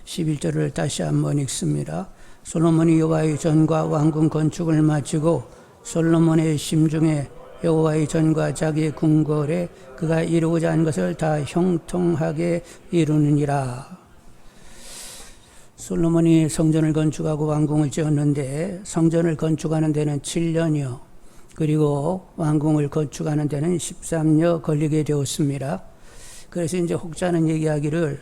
11절을 다시 한번 읽습니다. 솔로몬이 여호와의 전과 왕궁 건축을 마치고 솔로몬의 심중에 여호와의 전과 자기의 궁궐에 그가 이루고자 한 것을 다 형통하게 이루느니라. 솔로몬이 성전을 건축하고 왕궁을 지었는데 성전을 건축하는 데는 7년이요. 그리고 왕궁을 건축하는 데는 13년 걸리게 되었습니다. 그래서 이제 혹자는 얘기하기를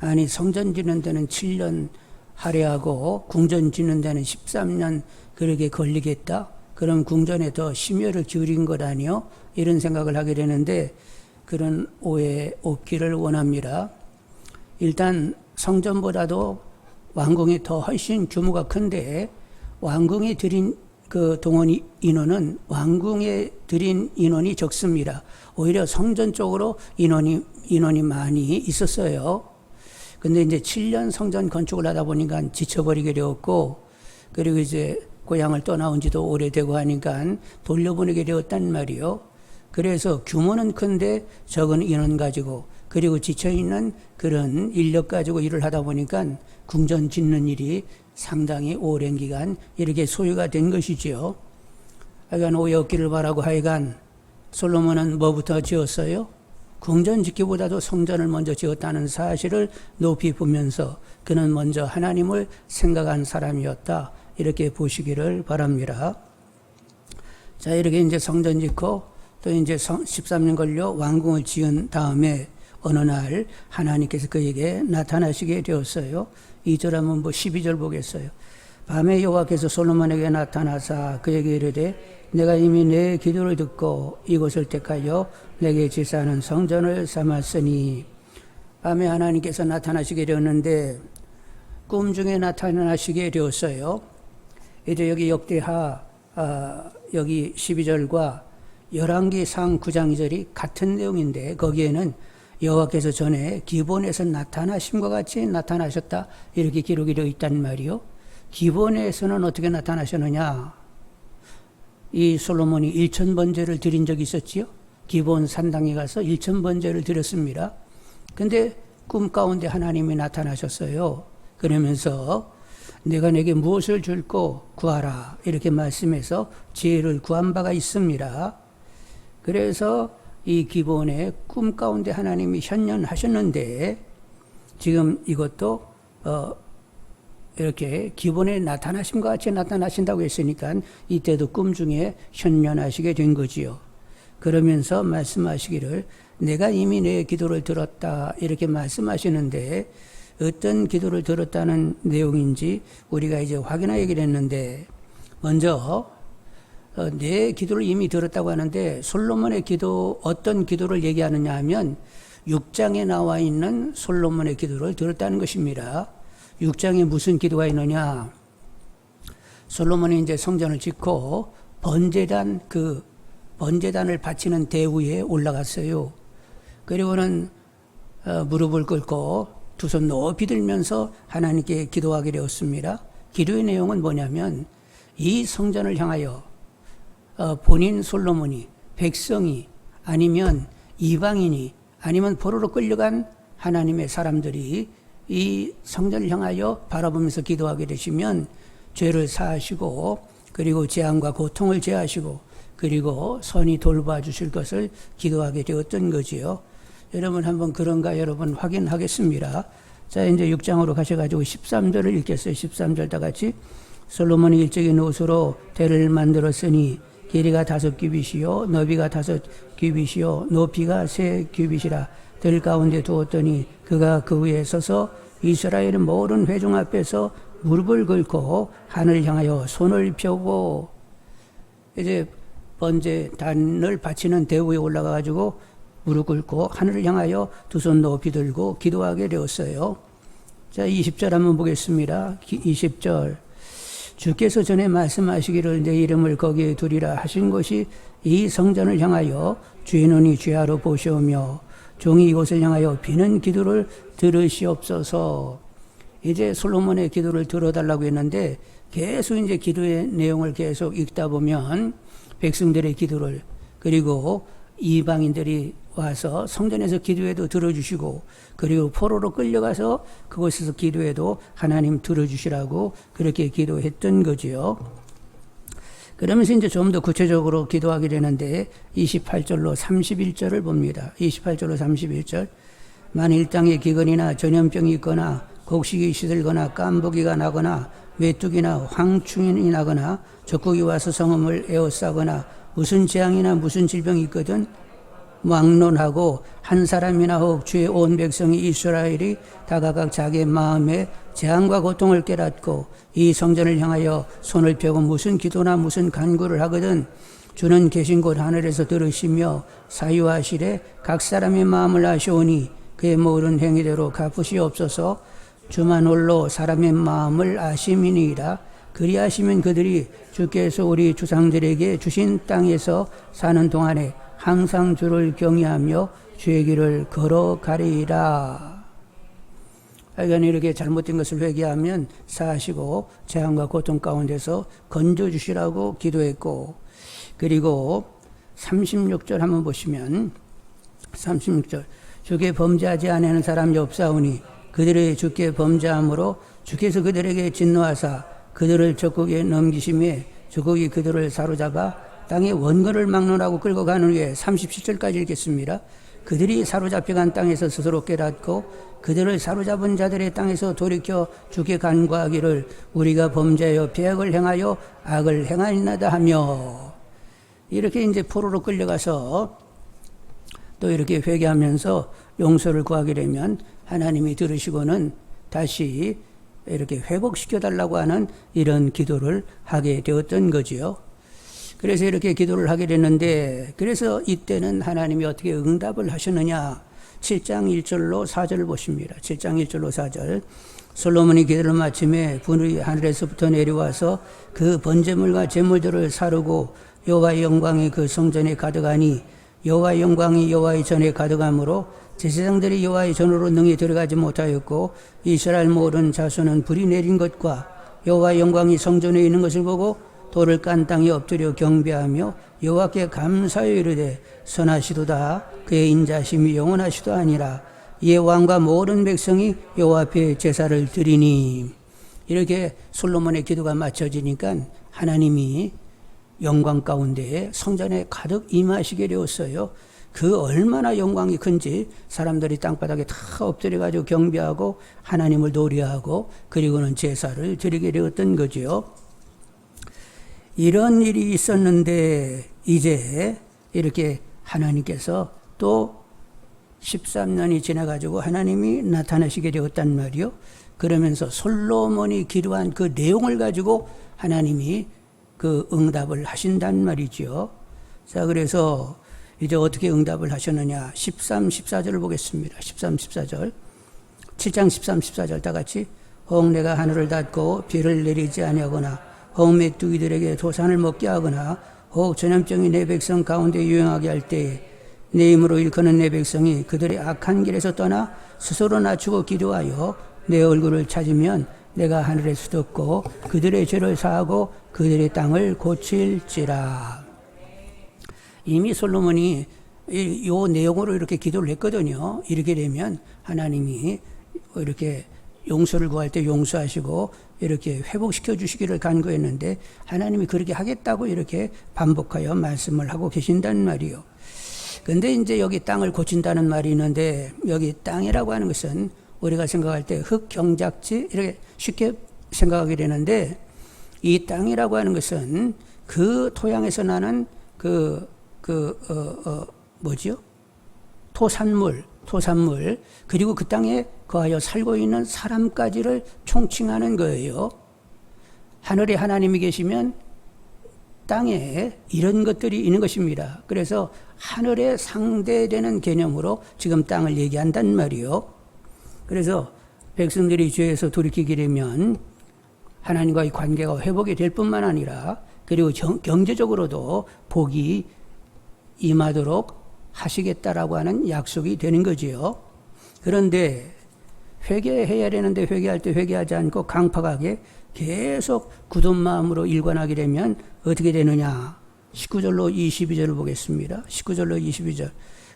아니 성전 짓는 데는 7년 할애하고 궁전 짓는 데는 13년 그렇게 걸리겠다. 그럼 궁전에 더 심혈을 기울인 것 아니요? 이런 생각을 하게 되는데 그런 오해 없기를 원합니다. 일단 성전보다도 왕궁이 더 훨씬 규모가 큰데 왕궁에 들인 그 동원 인원은 왕궁에 들인 인원이 적습니다. 오히려 성전 쪽으로 인원이 많이 있었어요. 근데 이제 7년 성전 건축을 하다 보니까 지쳐버리게 되었고, 그리고 이제 고향을 떠나온 지도 오래되고 하니까 돌려보내게 되었단 말이요. 그래서 규모는 큰데 적은 인원 가지고, 그리고 지쳐있는 그런 인력 가지고 일을 하다 보니까 궁전 짓는 일이 상당히 오랜 기간 이렇게 소요가 된 것이지요. 하여간 오해 없기를 바라고 하여간 솔로몬은 뭐부터 지었어요? 궁전 짓기보다도 성전을 먼저 지었다는 사실을 높이 보면서 그는 먼저 하나님을 생각한 사람이었다. 이렇게 보시기를 바랍니다. 자, 이렇게 이제 성전 짓고 또 이제 13년 걸려 왕궁을 지은 다음에 어느 날 하나님께서 그에게 나타나시게 되었어요. 2절 한번 12절 보겠어요. 밤에 여호와께서 솔로몬에게 나타나사 그에게 이르되 내가 이미 내 기도를 듣고 이곳을 택하여 내게 지사하는 성전을 삼았으니. 밤에 하나님께서 나타나시게 되었는데 꿈 중에 나타나시게 되었어요. 이제 여기 역대하 여기 12절과 열왕기상 9장 2절이 같은 내용인데 거기에는 여호와께서 전에 기본에서 나타나심과 같이 나타나셨다 이렇게 기록이 되어 있단 말이요. 기본에서는 어떻게 나타나셨느냐? 이 솔로몬이 1000번제를 드린 적이 있었지요. 기본 산당에 가서 1000번제를 드렸습니다. 근데 꿈 가운데 하나님이 나타나셨어요. 그러면서 내가 내게 무엇을 줄고 구하라 이렇게 말씀해서 지혜를 구한 바가 있습니다. 그래서 이 기본에 꿈 가운데 하나님이 현현하셨는데 지금 이것도 이렇게 기본에 나타나심과 같이 나타나신다고 했으니까 이때도 꿈 중에 현현하시게 된 거지요. 그러면서 말씀하시기를 내가 이미 내 기도를 들었다 이렇게 말씀하시는데 어떤 기도를 들었다는 내용인지 우리가 이제 확인하게 됐는데 먼저 내 기도를 이미 들었다고 하는데 솔로몬의 기도 어떤 기도를 얘기하느냐 하면 6장에 나와 있는 솔로몬의 기도를 들었다는 것입니다. 6장에 무슨 기도가 있느냐? 솔로몬이 이제 성전을 짓고 번제단을 바치는 대위에 올라갔어요. 그리고는 무릎을 꿇고 두 손 높이 들면서 하나님께 기도하게 되었습니다. 기도의 내용은 뭐냐면 이 성전을 향하여 본인 솔로몬이 백성이 아니면 이방인이 아니면 포로로 끌려간 하나님의 사람들이 이 성전을 향하여 바라보면서 기도하게 되시면 죄를 사하시고 그리고 재앙과 고통을 제하시고 그리고 선히 돌봐주실 것을 기도하게 되었던 거지요. 여러분 한번 그런가 여러분 확인하겠습니다. 자, 이제 6장으로 가셔가지고 13절을 읽겠어요. 13절 다 같이. 솔로몬이 일적인 옷으로 대를 만들었으니 길이가 5규빗이요 너비가 5규빗이요 높이가 3규빗이라 들 가운데 두었더니 그가 그 위에 서서 이스라엘의 모든 회중 앞에서 무릎을 꿇고 하늘을 향하여 손을 펴고 이제 번제단을 바치는 대우에 올라가가지고 무릎 꿇고 하늘을 향하여 두 손 높이 들고 기도하게 되었어요. 자, 20절 한번 보겠습니다. 20절. 주께서 전에 말씀하시기를 내 이름을 거기에 두리라 하신 것이 이 성전을 향하여 주의 눈이 주야로 보시오며 종이 이곳을 향하여 비는 기도를 들으시옵소서. 이제 솔로몬의 기도를 들어달라고 했는데 계속 이제 기도의 내용을 계속 읽다 보면 백성들의 기도를 그리고 이방인들이 와서 성전에서 기도해도 들어주시고, 그리고 포로로 끌려가서 그곳에서 기도해도 하나님 들어주시라고 그렇게 기도했던 거지요. 그러면서 이제 좀 더 구체적으로 기도하게 되는데 28절로 31절을 봅니다. 28절로 31절. 만일 땅에 기근이나 전염병이 있거나 곡식이 시들거나 깐부기가 나거나 메뚜기나 황충이 나거나 적국이 와서 성읍을 에워싸거나 무슨 재앙이나 무슨 질병이 있거든 막론하고 한 사람이나 혹 주의 온 백성이 이스라엘이 다 각각 자기의 마음에 재앙과 고통을 깨닫고 이 성전을 향하여 손을 펴고 무슨 기도나 무슨 간구를 하거든 주는 계신 곳 하늘에서 들으시며 사유하시되 각 사람의 마음을 아시오니 그의 모든 행위대로 갚으시옵소서. 주만 홀로 사람의 마음을 아심이니이다. 그리하시면 그들이 주께서 우리 주상들에게 주신 땅에서 사는 동안에 항상 주를 경외하며 주의 길을 걸어가리이다. 하여간 이렇게 잘못된 것을 회개하면 사하시고 재앙과 고통 가운데서 건져주시라고 기도했고, 그리고 36절 한번 보시면 36절 주께 범죄하지 아니하는 사람이 없사오니 그들의 주께 범죄함으로 주께서 그들에게 진노하사 그들을 적국에 넘기심에 적국이 그들을 사로잡아 땅의 원근을 막론하고 끌고 가는 후에 37절까지 읽겠습니다. 그들이 사로잡혀간 땅에서 스스로 깨닫고 그들을 사로잡은 자들의 땅에서 돌이켜 주께 간구하기를 우리가 범죄하여 배악을 행하여 악을 행하였나이다 하며, 이렇게 이제 포로로 끌려가서 또 이렇게 회개하면서 용서를 구하게 되면 하나님이 들으시고는 다시 이렇게 회복시켜달라고 하는 이런 기도를 하게 되었던 거지요. 그래서 이렇게 기도를 하게 됐는데, 그래서 이때는 하나님이 어떻게 응답을 하셨느냐. 7장 1절로 4절을 보십니다. 7장 1절로 4절. 솔로몬이 기도를 마침에 불이 하늘에서부터 내려와서 그 번제물과 제물들을 사르고 여호와의 영광이 그 성전에 가득하니 여호와의 영광이 여호와의 전에 가득하므로 제사장들이 여호와의 전으로 능히 들어가지 못하였고 이스라엘 모든 자손은 불이 내린 것과 여호와의 영광이 성전에 있는 것을 보고 돌을 깐 땅에 엎드려 경배하며 여호와께 감사하여 이르되 선하시도다 그의 인자심이 영원하시도 아니라 이에 왕과 모든 백성이 여호와 앞에 제사를 드리니. 이렇게 솔로몬의 기도가 맞춰지니까 하나님이 영광 가운데 성전에 가득 임하시게 되었어요. 그 얼마나 영광이 큰지 사람들이 땅바닥에 다 엎드려가지고 경배하고 하나님을 노래하고 그리고는 제사를 드리게 되었던 거죠. 이런 일이 있었는데 이제 이렇게 하나님께서 또 13년이 지나가지고 하나님이 나타나시게 되었단 말이요. 그러면서 솔로몬이 기도한 그 내용을 가지고 하나님이 그 응답을 하신단 말이죠. 자, 그래서 이제 어떻게 응답을 하셨느냐. 13, 14절을 보겠습니다. 13, 14절. 7장 13, 14절 다 같이. 혹 내가 하늘을 닫고 비를 내리지 아니하거나 혹 메뚜기들에게 도산을 먹게 하거나 혹 전염병이 내 백성 가운데 유행하게 할 때에 내 힘으로 일컫는 내 백성이 그들의 악한 길에서 떠나 스스로 낮추고 기도하여 내 얼굴을 찾으면 내가 하늘에서 듣고 그들의 죄를 사하고 그들의 땅을 고칠지라. 이미 솔로몬이 이 내용으로 이렇게 기도를 했거든요. 이렇게 되면 하나님이 이렇게 용서를 구할 때 용서하시고 이렇게 회복시켜 주시기를 간구했는데 하나님이 그렇게 하겠다고 이렇게 반복하여 말씀을 하고 계신단 말이요. 근데 이제 여기 땅을 고친다는 말이 있는데 여기 땅이라고 하는 것은 우리가 생각할 때 흙경작지 이렇게 쉽게 생각하게 되는데 이 땅이라고 하는 것은 그 토양에서 나는 뭐지요? 토산물 그리고 그 땅에 거하여 살고 있는 사람까지를 총칭하는 거예요. 하늘에 하나님이 계시면 땅에 이런 것들이 있는 것입니다. 그래서 하늘에 상대되는 개념으로 지금 땅을 얘기한단 말이요. 그래서 백성들이 죄에서 돌이키게 되면 하나님과의 관계가 회복이 될 뿐만 아니라 그리고 경제적으로도 복이 임하도록 하시겠다라고 하는 약속이 되는 거지요. 그런데 회개해야 되는데 회개할 때 회개하지 않고 강팍하게 계속 굳은 마음으로 일관하게 되면 어떻게 되느냐. 19절로 22절을 보겠습니다. 19절로 22절.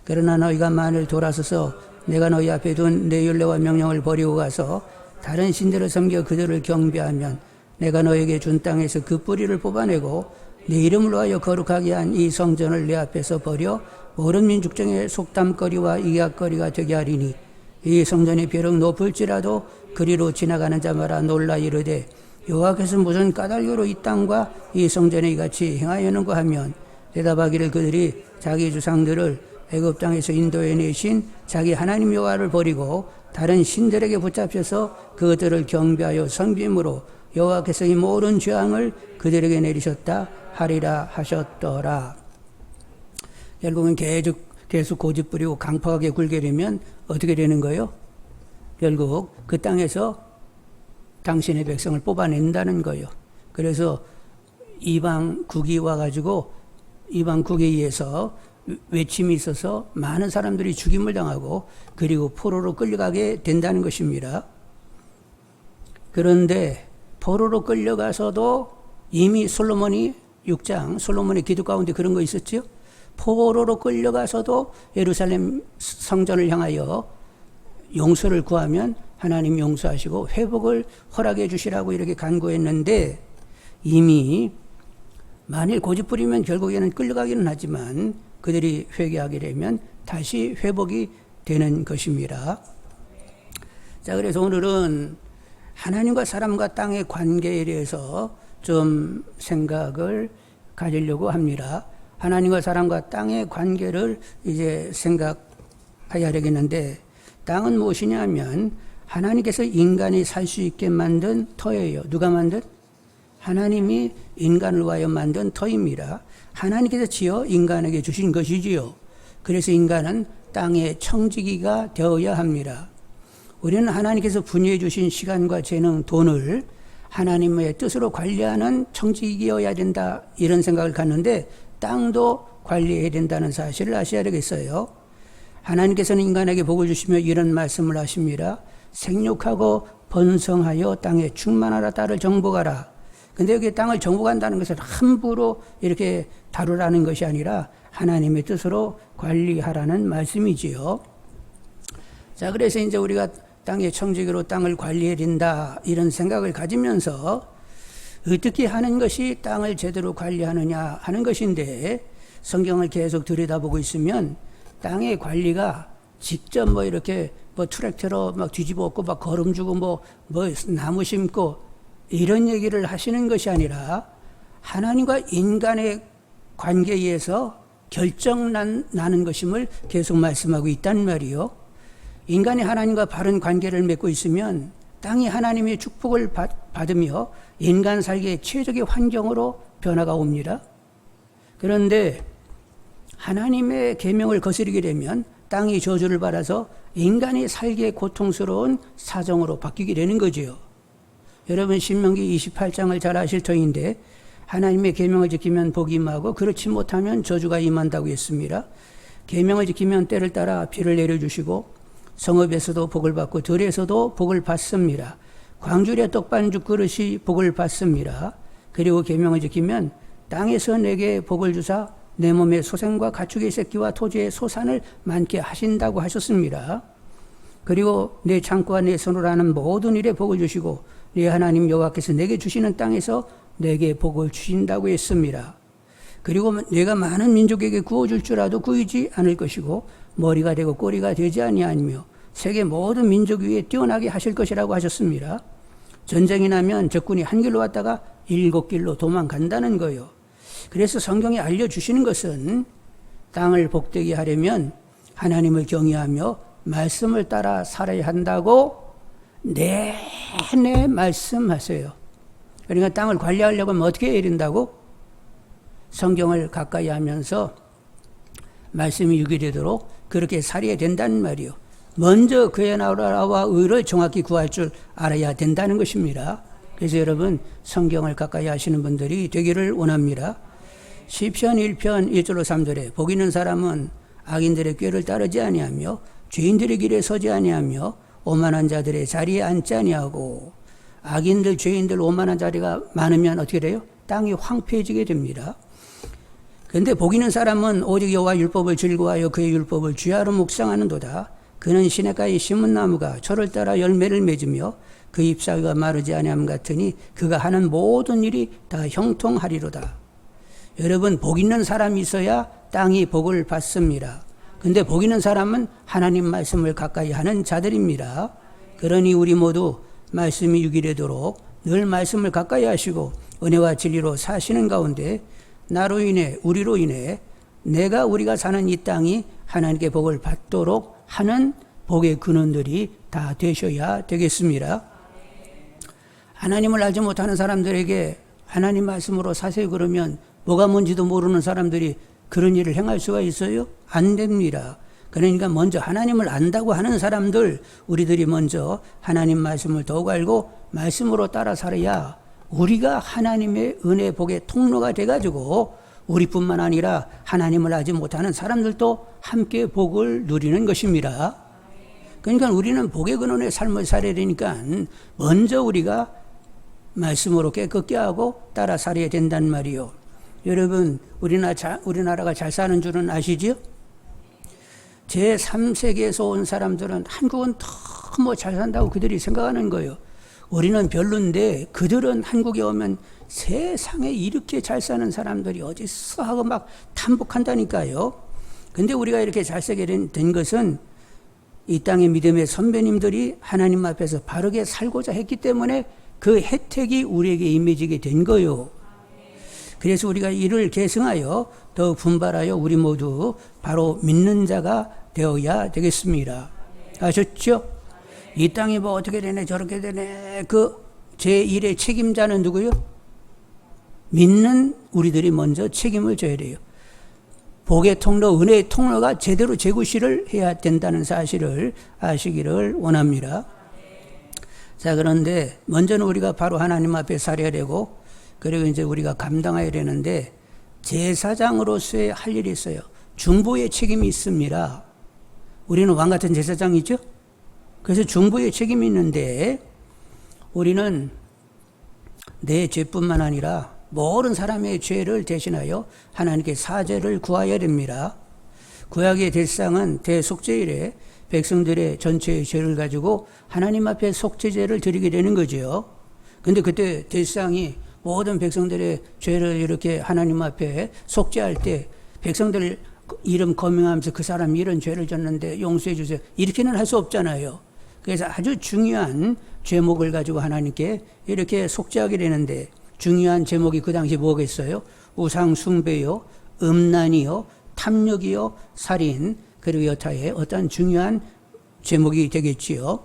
그러나 너희가 만일 돌아서서 내가 너희 앞에 둔 내 율례와 명령을 버리고 가서 다른 신들을 섬겨 그들을 경배하면 내가 너에게 준 땅에서 그 뿌리를 뽑아내고 내 이름으로 하여 거룩하게 한 이 성전을 내 앞에서 버려 모든 민족 중에 속담거리와 이약거리가 되게 하리니 이 성전이 비록 높을지라도 그리로 지나가는 자마다 놀라 이르되 여호와께서 무슨 까닭으로 이 땅과 이 성전에 이같이 행하였는가 하면 대답하기를 그들이 자기 주상들을 애굽 땅에서 인도해 내신 자기 하나님 여호와를 버리고 다른 신들에게 붙잡혀서 그들을 경배하여 섬김으로 여호와께서 이 모든 재앙을 그들에게 내리셨다 하리라 하셨더라. 결국은 계속 고집 부리고 강팍하게 굴게 되면 어떻게 되는 거예요? 결국 그 땅에서 당신의 백성을 뽑아낸다는 거예요. 그래서 이방국이 와가지고 이방국에 의해서 외침이 있어서 많은 사람들이 죽임을 당하고 그리고 포로로 끌려가게 된다는 것입니다. 그런데 포로로 끌려가서도 이미 솔로몬이 6장 솔로몬의 기도 가운데 그런 거 있었죠. 포로로 끌려가서도 예루살렘 성전을 향하여 용서를 구하면 하나님 용서하시고 회복을 허락해 주시라고 이렇게 간구했는데 이미 만일 고집 부리면 결국에는 끌려가기는 하지만 그들이 회개하게 되면 다시 회복이 되는 것입니다. 자, 그래서 오늘은 하나님과 사람과 땅의 관계에 대해서 좀 생각을 가지려고 합니다. 하나님과 사람과 땅의 관계를 이제 생각해야 되겠는데 땅은 무엇이냐면 하나님께서 인간이 살 수 있게 만든 터예요. 누가 만든? 하나님이 인간을 위하여 만든 터입니다. 하나님께서 지어 인간에게 주신 것이지요. 그래서 인간은 땅의 청지기가 되어야 합니다. 우리는 하나님께서 분유해 주신 시간과 재능, 돈을 하나님의 뜻으로 관리하는 청지기여야 된다 이런 생각을 갖는데 땅도 관리해야 된다는 사실을 아셔야 되겠어요. 하나님께서는 인간에게 복을 주시며 이런 말씀을 하십니다. 생육하고 번성하여 땅에 충만하라 딸을 정복하라. 근데 여기 땅을 정복한다는 것은 함부로 이렇게 다루라는 것이 아니라 하나님의 뜻으로 관리하라는 말씀이지요. 자, 그래서 이제 우리가 땅의 청지기로 땅을 관리해야 된다 이런 생각을 가지면서 어떻게 하는 것이 땅을 제대로 관리하느냐 하는 것인데 성경을 계속 들여다보고 있으면 땅의 관리가 직접 뭐 이렇게 뭐 트랙터로 막 뒤집어 엎고 막 거름 주고 뭐 나무 심고 이런 얘기를 하시는 것이 아니라 하나님과 인간의 관계에 의해서 결정나는 것임을 계속 말씀하고 있단 말이요. 인간이 하나님과 바른 관계를 맺고 있으면 땅이 하나님의 축복을 받으며 인간 살기에 최적의 환경으로 변화가 옵니다. 그런데 하나님의 계명을 거스르게 되면 땅이 저주를 받아서 인간이 살기에 고통스러운 사정으로 바뀌게 되는 거지요. 여러분 신명기 28장을 잘 아실 터인데 하나님의 계명을 지키면 복이 임하고 그렇지 못하면 저주가 임한다고 했습니다. 계명을 지키면 때를 따라 비를 내려주시고 성읍에서도 복을 받고 들에서도 복을 받습니다. 광주리에 떡반죽 그릇이 복을 받습니다. 그리고 계명을 지키면 땅에서 내게 복을 주사 내 몸의 소생과 가축의 새끼와 토지의 소산을 많게 하신다고 하셨습니다. 그리고 내 창고와 내 손으로 하는 모든 일에 복을 주시고 내 하나님 여호와께서 내게 주시는 땅에서 내게 복을 주신다고 했습니다. 그리고 내가 많은 민족에게 구워줄 줄 알아도 구이지 않을 것이고 머리가 되고 꼬리가 되지 아니하며 세계 모든 민족 위에 뛰어나게 하실 것이라고 하셨습니다. 전쟁이 나면 적군이 한 길로 왔다가 7길로 도망간다는 거예요. 그래서 성경이 알려주시는 것은 땅을 복되게 하려면 하나님을 경외하며 말씀을 따라 살아야 한다고 내내 말씀하세요. 그러니까 땅을 관리하려고 하면 어떻게 해야 된다고? 성경을 가까이 하면서 말씀이 유기되도록 그렇게 살아야 된다는 말이요. 먼저 그의 나라와 의를 정확히 구할 줄 알아야 된다는 것입니다. 그래서 여러분 성경을 가까이 하시는 분들이 되기를 원합니다. 시편 1편 1절로 3절에 복 있는 사람은 악인들의 꾀를 따르지 아니하며 죄인들의 길에 서지 아니하며 오만한 자들의 자리에 앉지 아니하고. 악인들, 죄인들, 오만한 자리가 많으면 어떻게 돼요? 땅이 황폐해지게 됩니다. 근데 복 있는 사람은 오직 여호와 율법을 즐거워하여 그의 율법을 주야로 묵상하는도다. 그는 시냇가에 심은 나무가 철을 따라 열매를 맺으며 그 잎사귀가 마르지 아니함 같으니 그가 하는 모든 일이 다 형통하리로다. 여러분, 복 있는 사람이 있어야 땅이 복을 받습니다. 근데 복 있는 사람은 하나님 말씀을 가까이 하는 자들입니다. 그러니 우리 모두 말씀이 유기되도록 늘 말씀을 가까이 하시고 은혜와 진리로 사시는 가운데 나로 인해 우리로 인해 우리가 사는 이 땅이 하나님께 복을 받도록 하는 복의 근원들이 다 되셔야 되겠습니다. 하나님을 알지 못하는 사람들에게 하나님 말씀으로 사세요 그러면 뭐가 뭔지도 모르는 사람들이 그런 일을 행할 수가 있어요? 안 됩니다. 그러니까 먼저 하나님을 안다고 하는 사람들, 우리들이 먼저 하나님 말씀을 더욱 알고 말씀으로 따라 살아야 우리가 하나님의 은혜 복의 통로가 돼가지고 우리뿐만 아니라 하나님을 알지 못하는 사람들도 함께 복을 누리는 것입니다. 그러니까 우리는 복의 근원의 삶을 살아야 되니까 먼저 우리가 말씀으로 깨끗게 하고 따라 살아야 된단 말이요. 여러분, 우리나라가 잘 사는 줄은 아시죠? 제3세계에서 온 사람들은 한국은 너무 잘 산다고 그들이 생각하는 거예요. 우리는 별론데 그들은 한국에 오면 세상에 이렇게 잘 사는 사람들이 어딨어 하고 막 탐복한다니까요. 근데 우리가 이렇게 잘 살게 된 것은 이 땅의 믿음의 선배님들이 하나님 앞에서 바르게 살고자 했기 때문에 그 혜택이 우리에게 임해지게 된 거요. 그래서 우리가 이를 계승하여 더욱 분발하여 우리 모두 바로 믿는 자가 되어야 되겠습니다. 아셨죠? 이 땅이 뭐 어떻게 되네 저렇게 되네 그 제1의 책임자는 누구요? 믿는 우리들이 먼저 책임을 져야 돼요. 복의 통로, 은혜의 통로가 제대로 재구시를 해야 된다는 사실을 아시기를 원합니다. 자, 그런데 먼저는 우리가 바로 하나님 앞에 살아야 되고 그리고 이제 우리가 감당해야 되는데 제사장으로서의 할 일이 있어요. 중보의 책임이 있습니다. 우리는 왕 같은 제사장이죠. 그래서 중보의 책임이 있는데 우리는 내 죄뿐만 아니라 모든 사람의 죄를 대신하여 하나님께 사죄를 구하여야 됩니다. 구약의 대상은 대속죄일에 백성들의 전체의 죄를 가지고 하나님 앞에 속죄제를 드리게 되는 거죠. 근데 그때 대상이 모든 백성들의 죄를 이렇게 하나님 앞에 속죄할 때 백성들 이름 거명하면서 그 사람이 이런 죄를 졌는데 용서해 주세요. 이렇게는 할 수 없잖아요. 그래서 아주 중요한 제목을 가지고 하나님께 이렇게 속죄하게 되는데 중요한 제목이 그 당시 뭐겠어요? 우상 숭배요, 음란이요, 탐욕이요, 살인, 그리고 여타의 어떤 중요한 제목이 되겠지요.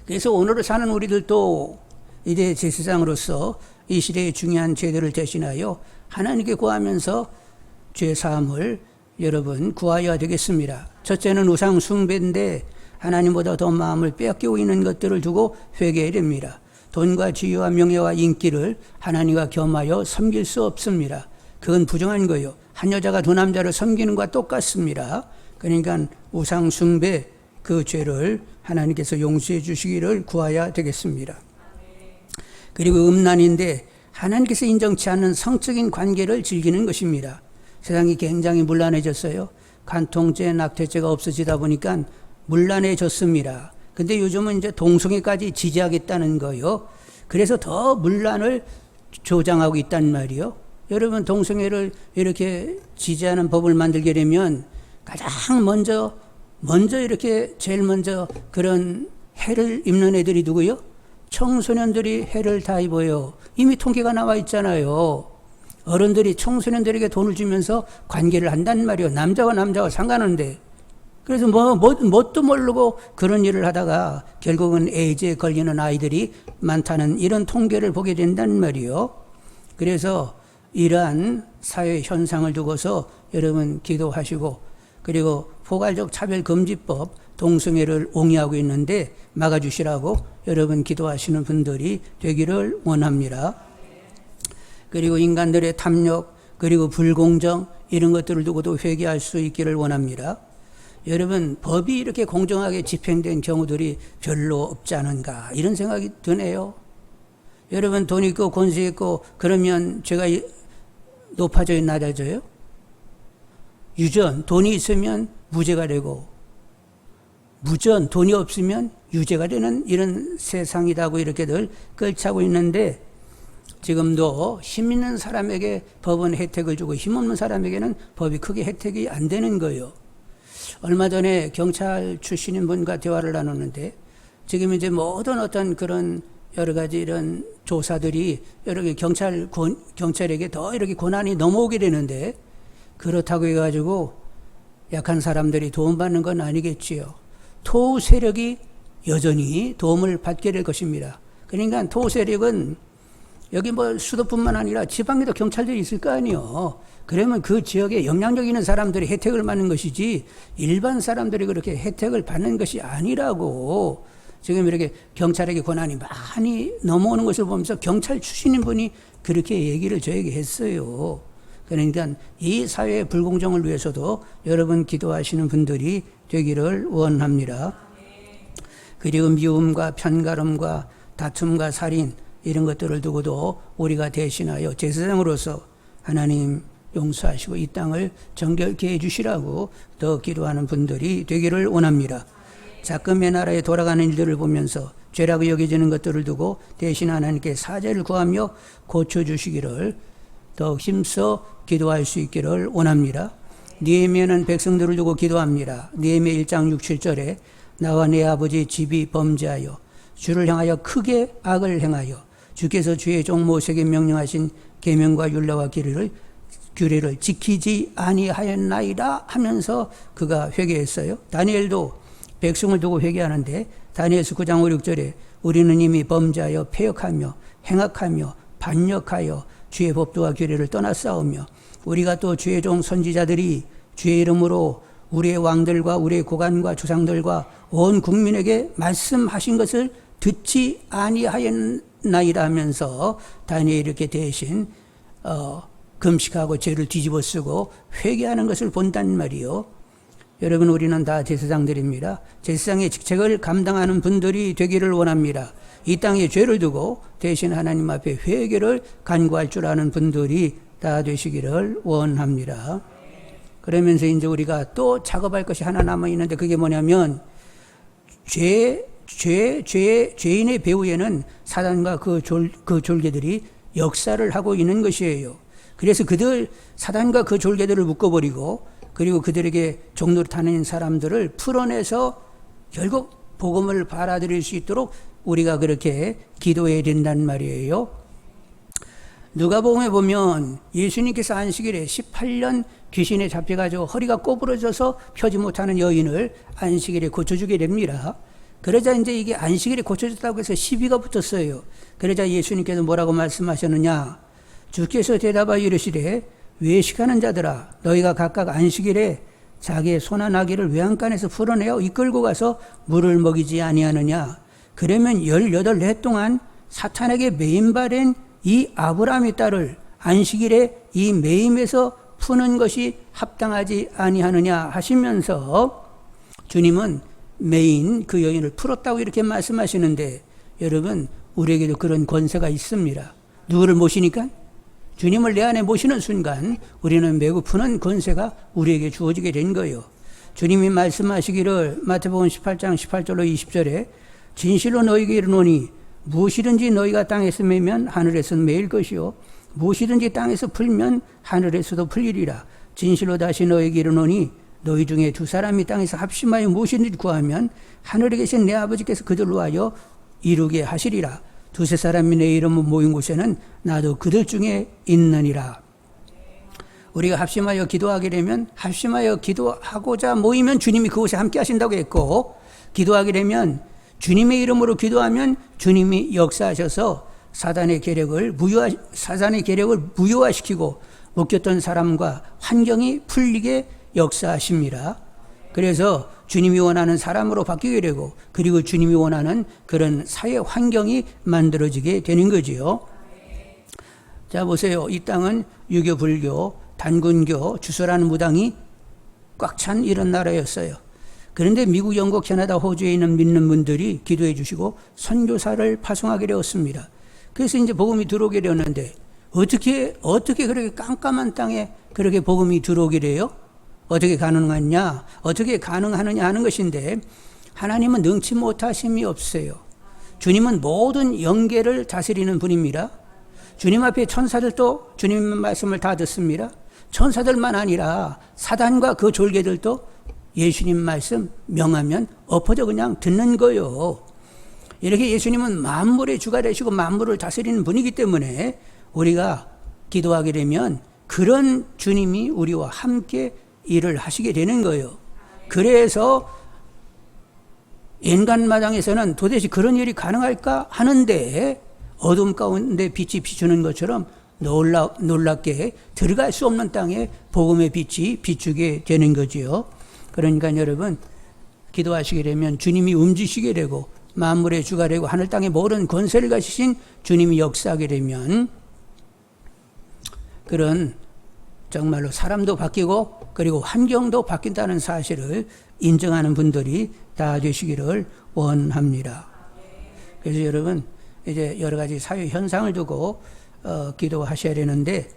그래서 오늘을 사는 우리들도 이제 제사장으로서 이 시대의 중요한 죄들을 대신하여 하나님께 구하면서 죄 사함을 여러분 구하여야 되겠습니다. 첫째는 우상 숭배인데 하나님보다 더 마음을 빼앗기고 있는 것들을 두고 회개해야 됩니다. 돈과 지위와 명예와 인기를 하나님과 겸하여 섬길 수 없습니다. 그건 부정한 거예요. 한 여자가 두 남자를 섬기는 것과 똑같습니다. 그러니까 우상 숭배 그 죄를 하나님께서 용서해 주시기를 구해야 되겠습니다. 그리고 음란인데 하나님께서 인정치 않는 성적인 관계를 즐기는 것입니다. 세상이 굉장히 문란해졌어요. 간통죄, 낙태죄가 없어지다 보니까 문란해졌습니다. 근데 요즘은 이제 동성애까지 지지하겠다는 거요. 그래서 더 문란을 조장하고 있단 말이요. 여러분, 동성애를 이렇게 지지하는 법을 만들게 되면 가장 먼저 이렇게 제일 먼저 그런 해를 입는 애들이 누구요? 청소년들이 해를 다 입어요. 이미 통계가 나와 있잖아요. 어른들이 청소년들에게 돈을 주면서 관계를 한단 말이요. 남자와 상관없는데. 그래서 뭣도 모르고 그런 일을 하다가 결국은 에이즈에 걸리는 아이들이 많다는 이런 통계를 보게 된단 말이요. 그래서 이러한 사회 현상을 두고서 여러분 기도하시고, 그리고 포괄적 차별금지법 동성애를 옹이하고 있는데 막아주시라고 여러분 기도하시는 분들이 되기를 원합니다. 그리고 인간들의 탐욕, 그리고 불공정 이런 것들을 두고도 회개할 수 있기를 원합니다. 여러분, 법이 이렇게 공정하게 집행된 경우들이 별로 없지 않은가 이런 생각이 드네요. 여러분, 돈 있고 권세 있고 그러면 죄가 높아져요, 낮아져요? 유전, 돈이 있으면 무죄가 되고, 무전, 돈이 없으면 유죄가 되는 이런 세상이라고 이렇게들 끌차고 있는데, 지금도 힘 있는 사람에게 법은 혜택을 주고 힘 없는 사람에게는 법이 크게 혜택이 안 되는 거예요. 얼마 전에 경찰 출신인 분과 대화를 나눴는데, 지금 이제 모든 어떤 그런 여러 가지 이런 조사들이 여러 개 경찰에게 더 이렇게 고난이 넘어오게 되는데, 그렇다고 해가지고 약한 사람들이 도움받는 건 아니겠지요. 토우 세력이 여전히 도움을 받게 될 것입니다. 그러니까 토우 세력은 여기 뭐 수도뿐만 아니라 지방에도 경찰들이 있을 거 아니에요. 그러면 그 지역에 영향력 있는 사람들이 혜택을 받는 것이지 일반 사람들이 그렇게 혜택을 받는 것이 아니라고. 지금 이렇게 경찰에게 권한이 많이 넘어오는 것을 보면서 경찰 출신인 분이 그렇게 얘기를 저에게 했어요. 그러니까 이 사회의 불공정을 위해서도 여러분 기도하시는 분들이 되기를 원합니다. 그리고 미움과 편가름과 다툼과 살인 이런 것들을 두고도 우리가 대신하여 제사장으로서 하나님 용서하시고 이 땅을 정결케 해주시라고 더 기도하는 분들이 되기를 원합니다. 자금의 나라에 돌아가는 일들을 보면서 죄라고 여겨지는 것들을 두고 대신 하나님께 사죄를 구하며 고쳐주시기를 더 힘써 기도할 수 있기를 원합니다. 느헤미야는 백성들을 두고 기도합니다. 느헤미야 1장 6, 7절에 나와 내 아버지 집이 범죄하여 주를 향하여 크게 악을 행하여 주께서 주의 종 모세에게 명령하신 계명과 율례와 규례를 지키지 아니하였나이다 하면서 그가 회개했어요. 다니엘도 백성을 두고 회개하는데 다니엘서 9장 5, 6절에 우리는 이미 범죄하여 패역하며 행악하며 반역하여 주의 법도와 규례를 떠나싸우며 우리가 또 주의 종 선지자들이 주의 이름으로 우리의 왕들과 우리의 고관과 조상들과 온 국민에게 말씀하신 것을 듣지 아니하였나이다 하면서 다니엘이 이렇게 대신 금식하고 죄를 뒤집어 쓰고 회개하는 것을 본단 말이요. 여러분 우리는 다 제사장들입니다. 제사장의 직책을 감당하는 분들이 되기를 원합니다. 이 땅에 죄를 두고 대신 하나님 앞에 회개를 간구할 줄 아는 분들이 다 되시기를 원합니다. 그러면서 이제 우리가 또 작업할 것이 하나 남아 있는데 그게 뭐냐면 죄인의 배후에는 사단과 그 졸개들이 역사를 하고 있는 것이에요. 그래서 사단과 그 졸개들을 묶어버리고 그리고 그들에게 종노릇하는 사람들을 풀어내서 결국 복음을 받아들일 수 있도록 우리가 그렇게 기도해야 된단 말이에요. 누가복음에 보면 예수님께서 안식일에 18년 귀신에 잡혀가지고 허리가 꼬부러져서 펴지 못하는 여인을 안식일에 고쳐주게 됩니다. 그러자 이제 이게 안식일에 고쳐졌다고 해서 시비가 붙었어요. 그러자 예수님께서 뭐라고 말씀하셨느냐? 주께서 대답하여 이르시되 외식하는 자들아 너희가 각각 안식일에 자기의 소나 나귀를 외양간에서 풀어내어 이끌고 가서 물을 먹이지 아니하느냐? 그러면 18해 동안 사탄에게 매임받은 이 아브라함의 딸을 안식일에 이 매임에서 푸는 것이 합당하지 아니하느냐 하시면서 주님은 매인 그 여인을 풀었다고 이렇게 말씀하시는데 여러분 우리에게도 그런 권세가 있습니다. 누구를 모시니까? 주님을 내 안에 모시는 순간 우리는 매우 푸는 권세가 우리에게 주어지게 된 거예요. 주님이 말씀하시기를 마태복음 18장 18절로 20절에 진실로 너희에게 이르노니 무엇이든지 너희가 땅에서 매면 하늘에서 매일 것이요 무엇이든지 땅에서 풀면 하늘에서도 풀리리라. 진실로 다시 너희에게 이르노니 너희 중에 두 사람이 땅에서 합심하여 무엇이든지 구하면 하늘에 계신 내 아버지께서 그들로 하여 이루게 하시리라. 두세 사람이 내 이름으로 모인 곳에는 나도 그들 중에 있느니라. 우리가 합심하여 기도하게 되면 합심하여 기도하고자 모이면 주님이 그곳에 함께 하신다고 했고 기도하게 되면 주님의 이름으로 기도하면 주님이 역사하셔서 사단의 계력을 무효화시키고 묶였던 사람과 환경이 풀리게 역사하십니다. 그래서 주님이 원하는 사람으로 바뀌게 되고 그리고 주님이 원하는 그런 사회 환경이 만들어지게 되는 거지요. 자 보세요. 이 땅은 유교, 불교, 단군교, 주소라는 무당이 꽉 찬 이런 나라였어요. 그런데 미국, 영국, 캐나다, 호주에 있는 믿는 분들이 기도해 주시고 선교사를 파송하게 되었습니다. 그래서 이제 복음이 들어오게 되었는데 어떻게 그렇게 깜깜한 땅에 그렇게 복음이 들어오게 돼요? 어떻게 가능하냐? 어떻게 가능하느냐 하는 것인데 하나님은 능치 못하심이 없어요. 주님은 모든 영계를 다스리는 분입니다. 주님 앞에 천사들도 주님 말씀을 다 듣습니다. 천사들만 아니라 사단과 그 졸개들도 예수님 말씀 명하면 엎어져 그냥 듣는 거예요. 이렇게 예수님은 만물의 주가 되시고 만물을 다스리는 분이기 때문에 우리가 기도하게 되면 그런 주님이 우리와 함께 일을 하시게 되는 거예요. 그래서 인간마당에서는 도대체 그런 일이 가능할까 하는데 어둠 가운데 빛이 비추는 것처럼 놀랍게 들어갈 수 없는 땅에 복음의 빛이 비추게 되는 거지요. 그러니까 여러분 기도하시게 되면 주님이 움직이시게 되고 만물의 주가 되고 하늘 땅의 모든 권세를 가지신 주님이 역사하게 되면 그런 정말로 사람도 바뀌고 그리고 환경도 바뀐다는 사실을 인정하는 분들이 다 되시기를 원합니다. 그래서 여러분 이제 여러 가지 사회 현상을 두고 기도하셔야 되는데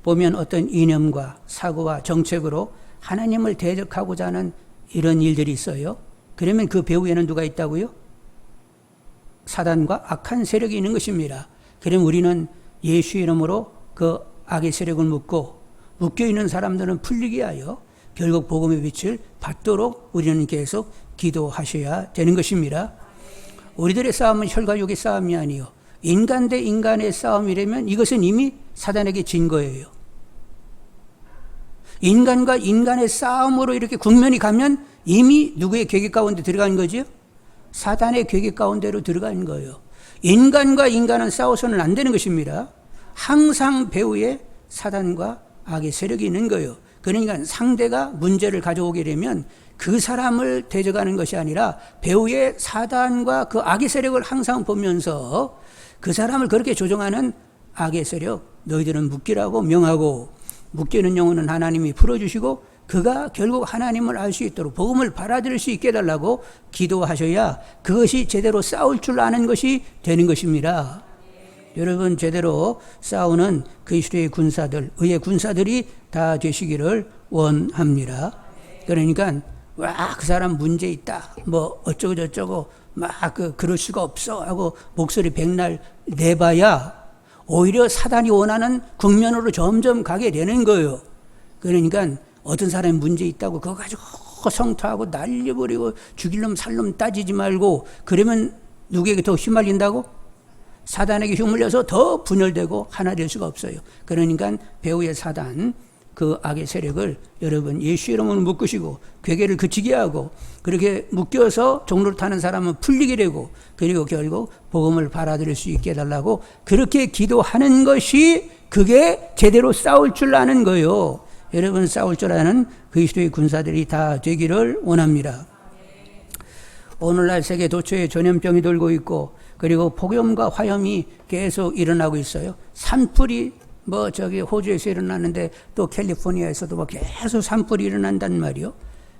보면 어떤 이념과 사고와 정책으로 하나님을 대적하고자 하는 이런 일들이 있어요. 그러면 그 배후에는 누가 있다고요? 사단과 악한 세력이 있는 것입니다. 그럼 우리는 예수 이름으로 그 악의 세력을 묶여 있는 사람들은 풀리게 하여 결국 복음의 빛을 받도록 우리는 계속 기도하셔야 되는 것입니다. 우리들의 싸움은 혈과 육의 싸움이 아니요 인간 대 인간의 싸움이라면 이것은 이미 사단에게 진 거예요. 인간과 인간의 싸움으로 이렇게 국면이 가면 이미 누구의 계획 가운데 들어간 거죠? 사단의 계획 가운데로 들어간 거예요. 인간과 인간은 싸워서는 안 되는 것입니다. 항상 배후에 사단과 악의 세력이 있는 거예요. 그러니까 상대가 문제를 가져오게 되면 그 사람을 대적하는 것이 아니라 배후에 사단과 그 악의 세력을 항상 보면서 그 사람을 그렇게 조종하는 악의 세력 너희들은 묶이라고 명하고 묶이는 영혼은 하나님이 풀어주시고 그가 결국 하나님을 알 수 있도록 복음을 받아들일 수 있게 해달라고 기도하셔야 그것이 제대로 싸울 줄 아는 것이 되는 것입니다. 여러분 제대로 싸우는 그리스도의 군사들, 의의 군사들이 다 되시기를 원합니다. 그러니까 와, 그 사람 문제 있다. 뭐 어쩌고 저쩌고 막 그럴 수가 없어 하고 목소리 백날 내봐야 오히려 사단이 원하는 국면으로 점점 가게 되는 거예요. 그러니까 어떤 사람이 문제 있다고 그거 가지고 성토하고 날려버리고 죽일 놈 살 놈 따지지 말고 그러면 누구에게 더 휘말린다고? 사단에게 휘말려서 더 분열되고 하나 될 수가 없어요. 그러니까 배후의 사단 그 악의 세력을 여러분 예수 이름으로 묶으시고 괴계를 그치게 하고 그렇게 묶여서 종로를 타는 사람은 풀리게 되고 그리고 결국 복음을 받아들일 수 있게 해달라고 그렇게 기도하는 것이 그게 제대로 싸울 줄 아는 거예요. 여러분 싸울 줄 아는 그리스도의 군사들이 다 되기를 원합니다. 오늘날 세계 도처에 전염병이 돌고 있고 그리고 폭염과 화염이 계속 일어나고 있어요. 산불이 호주에서 일어나는데 또 캘리포니아에서도 계속 산불이 일어난단 말이요.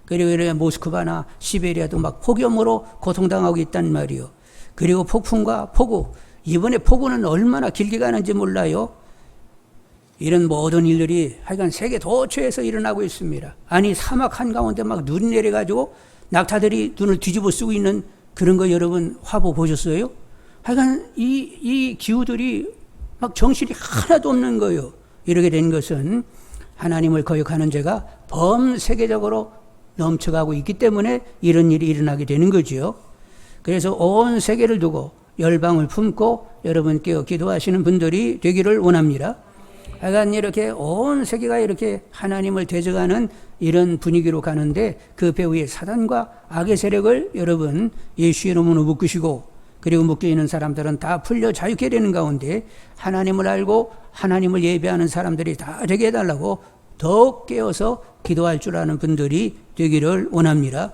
그리고 모스크바나 시베리아도 막 폭염으로 고통당하고 있단 말이요. 그리고 폭풍과 폭우. 이번에 폭우는 얼마나 길게 가는지 몰라요. 이런 모든 일들이 하여간 세계 도처에서 일어나고 있습니다. 아니 사막 한가운데 막 눈이 내려가지고 낙타들이 눈을 뒤집어 쓰고 있는 그런 거 여러분 화보 보셨어요? 하여간 이 기후들이 막 정신이 하나도 없는 거예요. 이렇게 된 것은 하나님을 거역하는 죄가 범세계적으로 넘쳐가고 있기 때문에 이런 일이 일어나게 되는 거지요. 그래서 온 세계를 두고 열방을 품고 여러분께 기도하시는 분들이 되기를 원합니다. 하여간 이렇게 온 세계가 이렇게 하나님을 대적하는 이런 분위기로 가는데 그 배후의 사단과 악의 세력을 여러분 예수 이름으로 묶으시고 그리고 묶여있는 사람들은 다 풀려 자유케 되는 가운데 하나님을 알고 하나님을 예배하는 사람들이 다 되게 해달라고 더욱 깨어서 기도할 줄 아는 분들이 되기를 원합니다.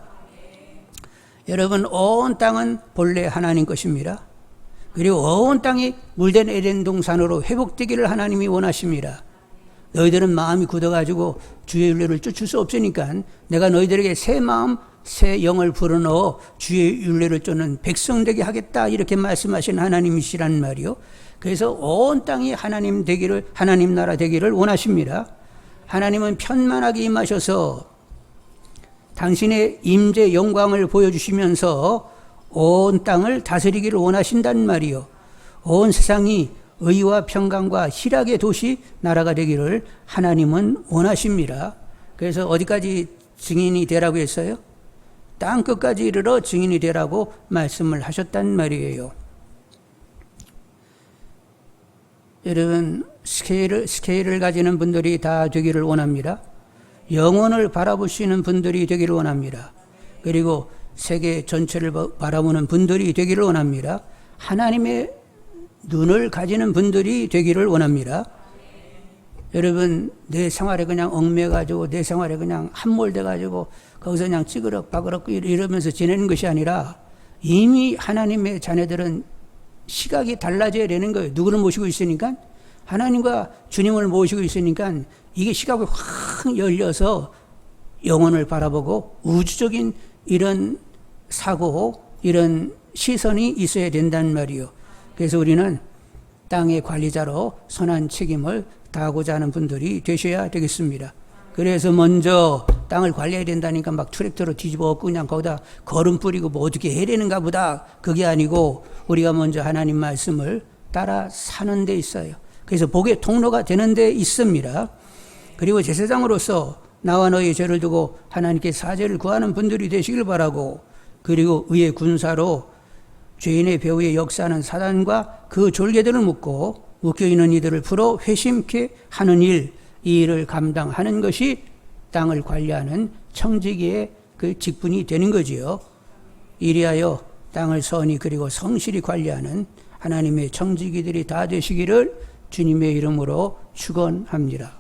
여러분 온 땅은 본래 하나님 것입니다. 그리고 온 땅이 물된 에덴 동산으로 회복되기를 하나님이 원하십니다. 너희들은 마음이 굳어가지고 주의 윤례를 쫓을 수 없으니까 내가 너희들에게 새 마음 새 영을 불어넣어 주의 윤례를 쫓는 백성 되게 하겠다 이렇게 말씀하신 하나님이시란 말이요. 그래서 온 땅이 하나님 되기를 하나님 나라 되기를 원하십니다. 하나님은 편만하게 임하셔서 당신의 임재 영광을 보여주시면서 온 땅을 다스리기를 원하신단 말이요. 온 세상이 의와 평강과 희락의 도시 나라가 되기를 하나님은 원하십니다. 그래서 어디까지 증인이 되라고 했어요? 땅 끝까지 이르러 증인이 되라고 말씀을 하셨단 말이에요. 여러분, 스케일을 가지는 분들이 다 되기를 원합니다. 영혼을 바라보시는 분들이 되기를 원합니다. 그리고 세계 전체를 바라보는 분들이 되기를 원합니다. 하나님의 눈을 가지는 분들이 되기를 원합니다. 여러분, 내 생활에 그냥 얽매가지고 내 생활에 그냥 함몰돼가지고 거기서 그냥 찌그럭바그럭 이러면서 지내는 것이 아니라 이미 하나님의 자녀들은 시각이 달라져야 되는 거예요. 누구를 모시고 있으니까? 하나님과 주님을 모시고 있으니까 이게 시각이 확 열려서 영혼을 바라보고 우주적인 이런 사고, 이런 시선이 있어야 된단 말이요. 그래서 우리는 땅의 관리자로 선한 책임을 다하고자 하는 분들이 되셔야 되겠습니다. 그래서 먼저 땅을 관리해야 된다니까 막 트랙터로 뒤집어 엎고 그냥 거기다 거름 뿌리고 뭐 어떻게 해야 되는가 보다. 그게 아니고 우리가 먼저 하나님 말씀을 따라 사는 데 있어요. 그래서 복의 통로가 되는 데 있습니다. 그리고 제사장으로서 나와 너의 죄를 두고 하나님께 사죄를 구하는 분들이 되시길 바라고, 그리고 의의 군사로 죄인의 배후에 역사하는 사단과 그 졸개들을 묶고 묶여있는 이들을 풀어 회심케 하는 일, 이 일을 감당하는 것이 땅을 관리하는 청지기의 그 직분이 되는 거지요. 이리하여 땅을 선히 그리고 성실히 관리하는 하나님의 청지기들이 다 되시기를 주님의 이름으로 축원합니다.